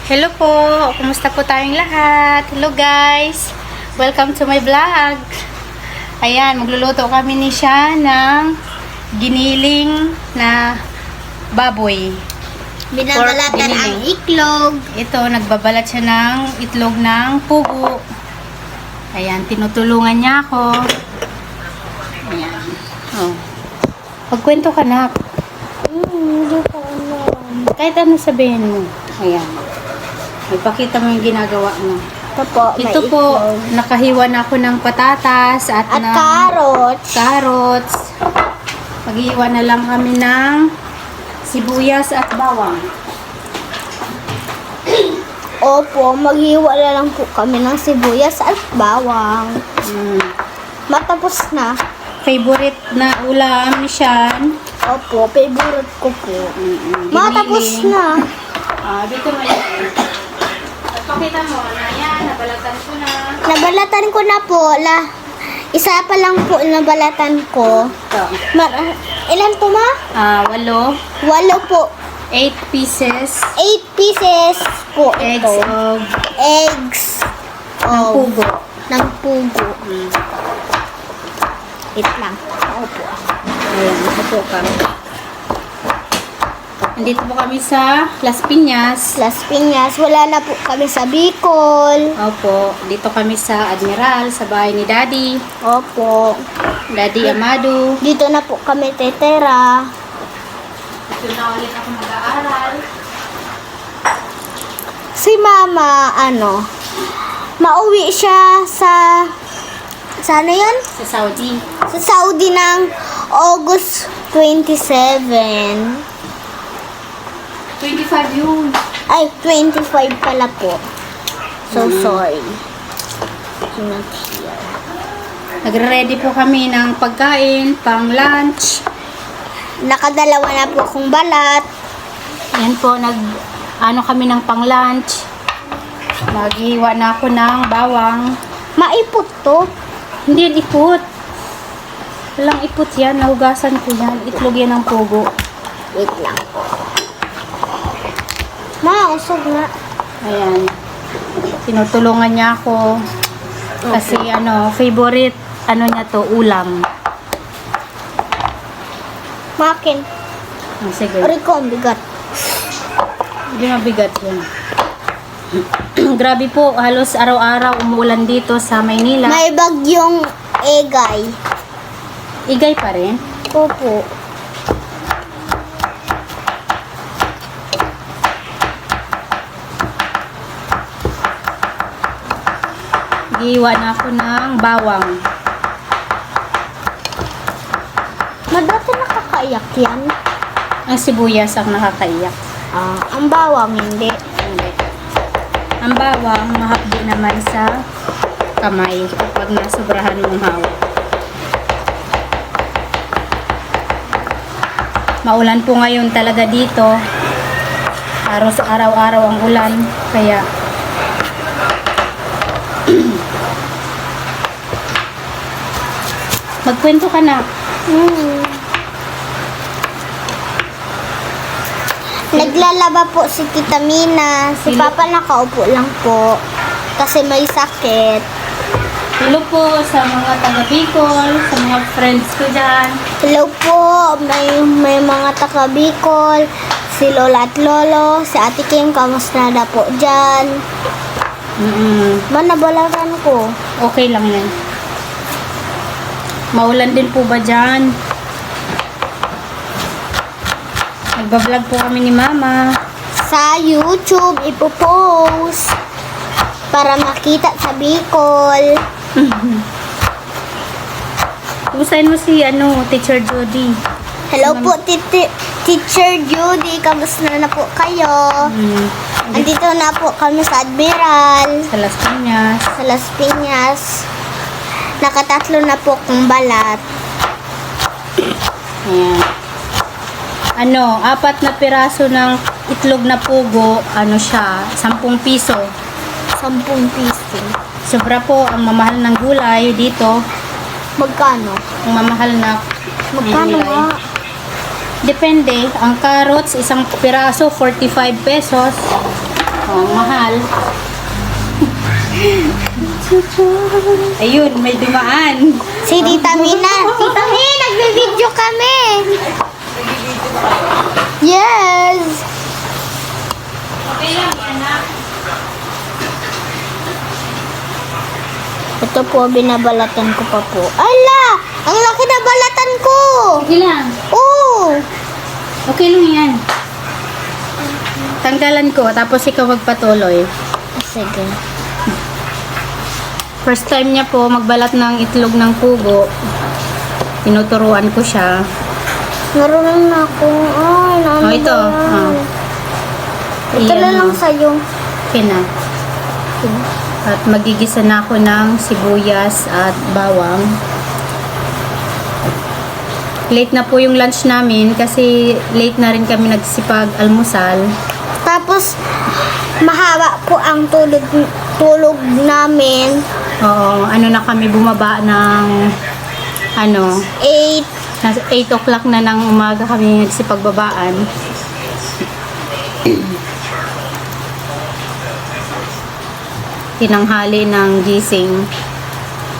Hello po! Kumusta po tayong lahat? Hello guys! Welcome to my vlog! Ayan, magluluto kami ni siya ng giniling na baboy. Binabalatan ang itlog. Ito, nagbabalat siya ng itlog ng pugo. Ayan, tinutulungan niya ako. Ayan. Oh. Pagkwento ka na. Hindi ko alam. Kahit ano sabihin mo. Ayan. Ipakita mo yung ginagawa mo. Ito po, nakahiwa na ako ng patatas at ng carrots. Maghiwa na lang kami ng sibuyas at bawang. Opo, maghiwa na lang po kami ng sibuyas at bawang. Matapos na. Favorite na ulam ni Sean. Opo, favorite ko po. Matapos na. Dito ngayon. Pakita mo na yan, nabalatan ko na. Nabalatan ko na po. Isa pa lang po nabalatan ko. Ito. Ilan po ma? 8. 8 po. 8 pieces. 8 pieces po Eggs ito. of Eggs ng pugo. ng pugo. Wait lang. Opo. Ayan, ito ka. Nandito po kami sa Las Piñas. Las Piñas. Wala na po kami sa Bicol. Opo, dito kami sa Admiral, sa bahay ni Daddy. Opo. Daddy Amado. Dito na po kami tetera. Dito na ulit ako mag-aaral. Si Mama, mauwi siya sa ano yun? Sa Saudi. Sa Saudi ng August 27. 25 yun. Ay, 25 pala po. So, sorry. Not here. Nagre-ready po kami ng pagkain, pang lunch. Nakadalawa na po akong balat. Yan po, kami ng pang lunch. Maghiwa na ako ng bawang. Maipot to. Hindi yan ipot. Walang ipot yan. Nahugasan ko yan. Itlog yan ng pugo. Wait lang po. Usog na. Ayan. Tinutulungan niya ako. Kasi favorite niya to, ulam. Makin. Sige. Rico, ang bigat. Hindi mabigat yan. Grabe po, halos araw-araw umuulan dito sa Maynila. May bagyong egay. Igay pa rin. Opo. Giwa na ako ng bawang. Dati nakakaiyak yan. Ang sibuyas ang nakakaiyak. Ang bawang hindi. Hindi. Ang bawang mahapdi naman sa kamay kapag nasobrahan mong hawak. Maulan po ngayon talaga dito. Araw-araw ang ulan. Kaya magkwento ka na. Naglalaba po si Tita Mina. Si Papa nakaupo lang po. Kasi may sakit. Hello po sa mga taga Bicol, sa mga friends ko dyan. Hello po. May mga taga Bicol. Si Lola at Lolo. Si Ate Kim. Kamusta na po dyan? Manabalatan ko. Okay lang yan. Maulan din po ba dyan? Nagbablog po kami ni Mama. Sa YouTube, ipopost. Para makita sa Bicol. Kumustahin mo si Teacher Judy? Hello po, Teacher Judy. Kamusta na po kayo? Andito na po kami sa Admiral. Sa Las Piñas. Sa Las Piñas. Nakatatlo na po kong balat. Ayan. 4 na piraso ng itlog na pugo, siya, 10 piso. 10 piso. Sobra po ang mamahal ng gulay dito. Magkano? Ang mamahal na Magkano gulay. nga? Depende. Ang carrots, isang piraso, 45 pesos. Oh, mahal. Ayun, may dumaan. Si Tita Mina. Tita Mina, nagbe-video kami. Yes. Okay lang, anak. Ito po, binabalatan ko pa po. Ala! Ang laki na balatan ko! Sige lang. Oo! Okay lang yan. Tanggalan ko, tapos ikaw magpatuloy. Sige. First time niya po magbalat ng itlog ng pugo. Tinuturuan ko siya. Marunong na ako. Ay, naano Oh, ito. ba yan? Oh. Ito na Iyan lang mo. sa'yo. Okay na. At magigisa na ako ng sibuyas at bawang. Late na po yung lunch namin kasi late na rin kami nagsipag-almusal. Tapos, mahaba po ang tulog namin. Oo, ano na kami bumaba ng 8. nasa 8 o'clock na ng umaga kami nagsipagbabaan. Tinanghali ng gising.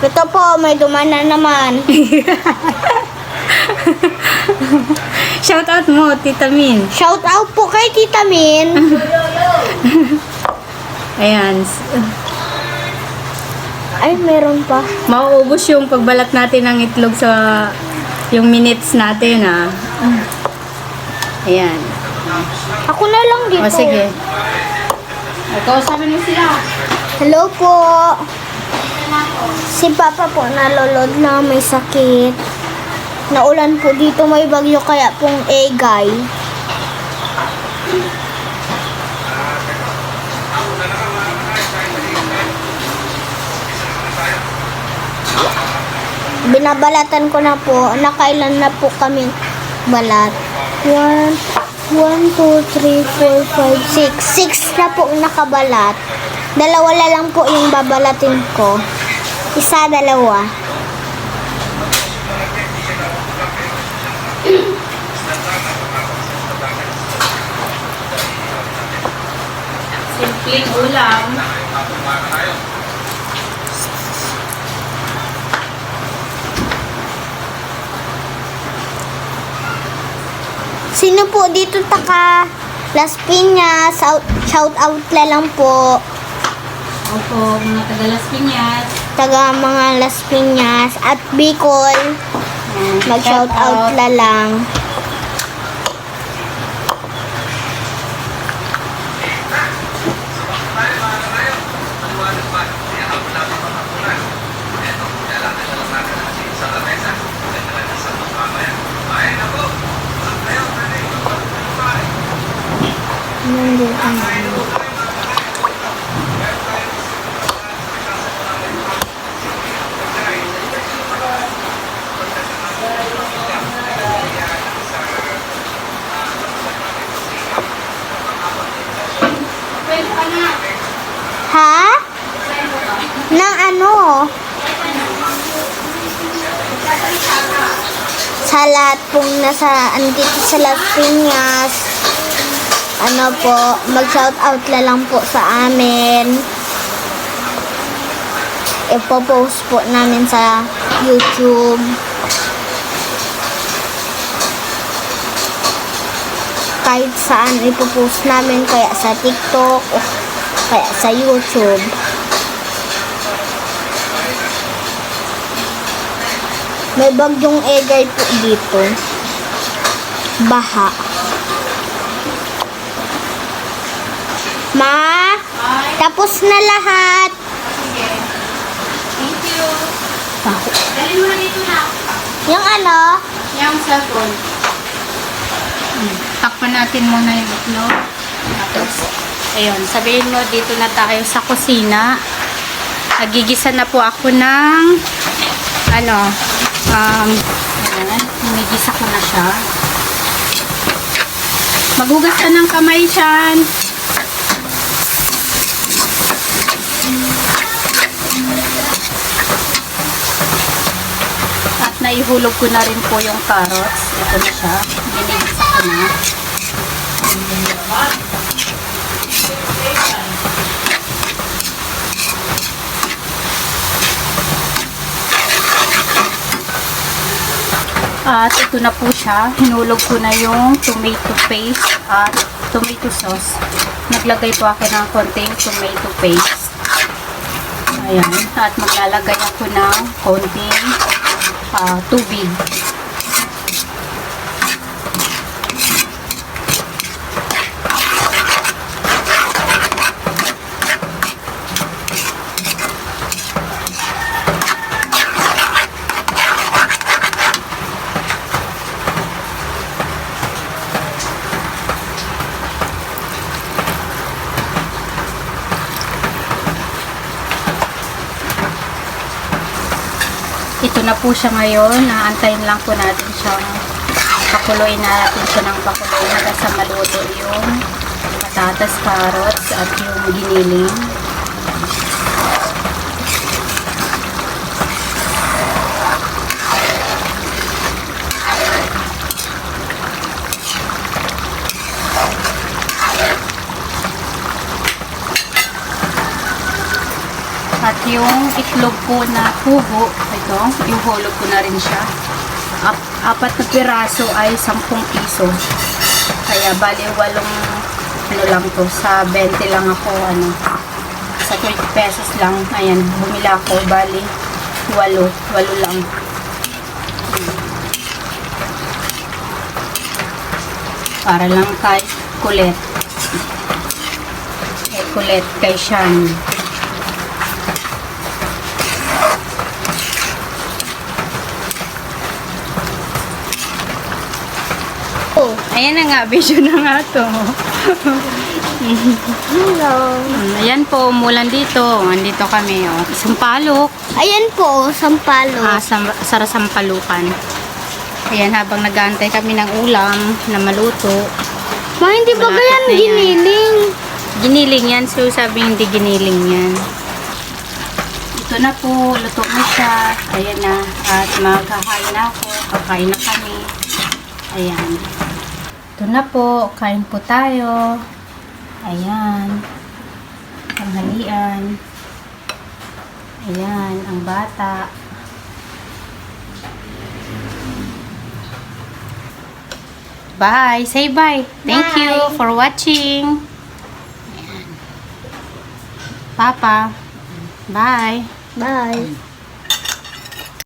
Ito po, may duman na naman. Shout out mo, Tita Min. Shout out po kay Tita Min. Ayan. Ay, meron pa. Mauubos yung pagbalat natin ng itlog sa yung minutes natin, ah. Ayan. Ako na lang dito. O, sige. Ikaw, sabi mo sila. Hello po. Si Papa po nalolod na may sakit. Naulan po dito, may bagyo kaya pong egay. Binabalatan ko na po. Nakailan na po kami balat. 1, 2, 3, 4, 5, 6. 6 na po nakabalat. Dalawa na lang po yung babalatin ko. Isa, dalawa. Simpleng ulam. Sino po dito taka Las Piñas? Shout out na lang po. Opo, mga taga Las Piñas. Taga mga Las Piñas at Bicol. Mag-shout out na lang. Nandito na. Ha? Nang ano? Sa lahat pong andito sa Las Piñas, ano po, mag-shout out na lang po sa amin. Ipo-post po namin sa YouTube. Kahit saan ipo-post namin, kaya sa TikTok o kaya sa YouTube. May bagyong egay po dito. Baha. Ma, tapos na lahat. Thank you. Baho. Dalhin mo na dito na. Yung ano? Yung cellphone. Takpan natin muna yung itlog. Tapos, ayun, sabihin mo, dito na tayo sa kusina. Nagigisa na po ako ng, ayan, nagigisa ko na siya. Maghugas ka ng kamay siyan. At naihulog ko na rin po yung carrots. Ito na siya. Binigisa ko na. At ito na po siya. Hinulog ko na yung tomato paste at tomato sauce. Naglagay po ako ng konting tomato paste. Ayan. At maglalagay ako ng konting tubig. Ito na po siya ngayon. Naantayin lang po natin siyang pakuloyin natin siya ng pakuloyin hanggang sa maluto yung patatas, carrots at yung giniling. At yung itlog po na pugo, ito, ihulog ko na rin siya. Apat na piraso ay 10 piso. Kaya bali 8 lang to. Sa 20 lang ako, sa 20 pesos lang. Ayan, bumila ako, bali 8 lang. Para lang kay kulit. Kay Sean. Ayan na nga, video na nga to. Hello. Ayan po, umulan dito. Andito kami, oh. Sampalok. Ayan po, sampalo. Sa Sampalukan. Ayan, habang nag-aantay kami ng ulam na maluto. Ma, hindi ba Malapit ganyan na yan. giniling? Giniling yan, so sabi hindi giniling yan. Ito na po, luto na siya. Ayan na, at magkakain na ako. Kakain na kami. Ayan. Ito na po, kain po tayo. Ayan. Tanghalian. Ayan, ang bata. Bye. Say bye. Thank Bye. you for watching. Ayan. Papa. Bye. Bye.